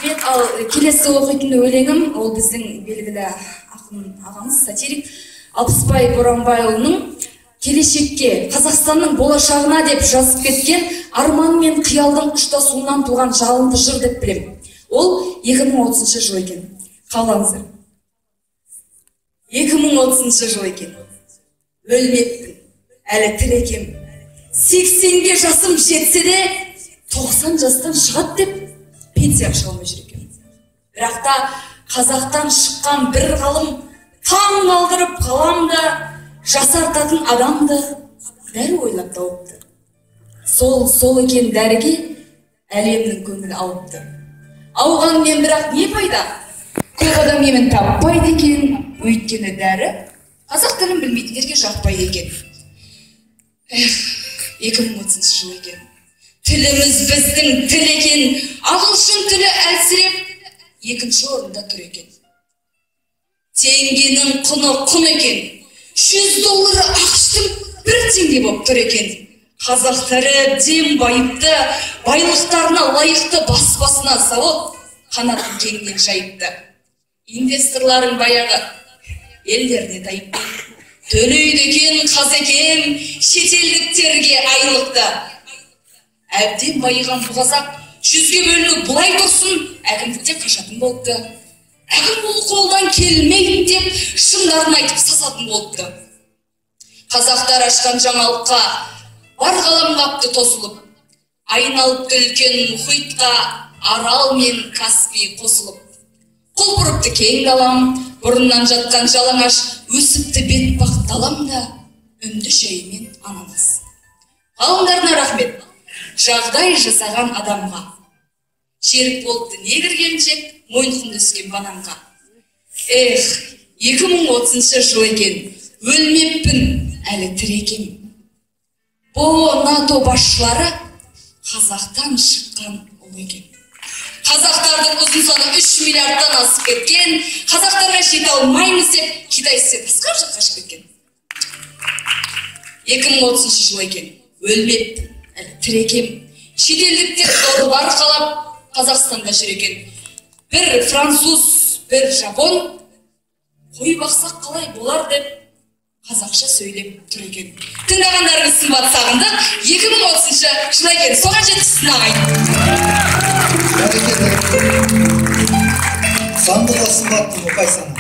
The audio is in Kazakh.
Рахмет. Ал келесі оқитын өлеңім ол біздің белгілі ақын ағамыз сатирик Алпысбай Боранбайұлының келешекке, Қазақстанның болашағына деп жазып кеткен арман мен қиялдың ұштасуынан туған жалынды жыр деп білем. Ол 2030 жыл екен. Қалаңыздар. 2030 жыл екен. Өлмеппін, әлі тірекем. 80-ге жасым жетсе де 90 жастан шығат деп пенсия шығалмай жүр екен. Бірақта қазақтан шыққан бір ғалым таң алдырып қаламды, жасартатын адамды дәрі ойлап тауыпты. Сол екен дәріге әлемнің көңілі ауыпты. Ауғанмен бірақ не пайда? Көп адам емін таппайды екен, өйткені дәрі қазақ тілін білмейтіндерге жақпайды екен. 2030 жыл екен. Тіліміз біздің тіл екен, ағылшын тілі әлсіреп, екінші орында тұр екен. Теңгенің құны құн екен, $100 ақштың бір теңге боп тұр екен. Қазақтары дем байыпты, байлықтарына лайықты бас-басына завод, қанатын кеңінен жайыпты. Инвесторларын баяғы елдеріне тайыпты. Төлейді екен қазекем шетелдіктерге айлықты. Әбден байыған бұғазақ 100-ге бөліну бұлай тұрсын, әкімдіктен қашатын болыпты. Әкім бұл қолдан келмейді деп шындарын айтып сасатын болыпты. Қазақтар ашқан жаңалыққа бар ғалам қапты тосылып, айналыпты үлкен мұхитқа Арал мен Каспий қосылып. Қол бұрыпты кең далам, бұрыннан жатқан жалаңаш өсіпті бетпақ даламда, үнді шайымен анамыз. Ғалымдарына рахмет. Жағдай жасаған адамға. Шерік болыпты не кіргеншек, мойынқұн өскен бананға. 2030 жыл екен, өлмеппін, әлі тірекем. Бұ НАТО басшылары Қазақтан шыққан ұлы екен. Қазақтардың ұзын саны 3 миллиардтан асып кеткен, қазақтарға жете алмаймыз деп Китай істе басқа жаққа шығып кеткен. 2030 жыл екен, өлмеппін, әлі тірекем. Шетелдіктер дорбар қалап Қазақстанда жүр екен. Бір француз, бір жапон, қой бақсақ қалай болар деп қазақша сөйлеп тұр екен. Тыңдағандарыңыз сымбат сағындық, 2030 жыл екен. Соған жеткізсін ағайын. Сандыға сымбаттың ұқайсан.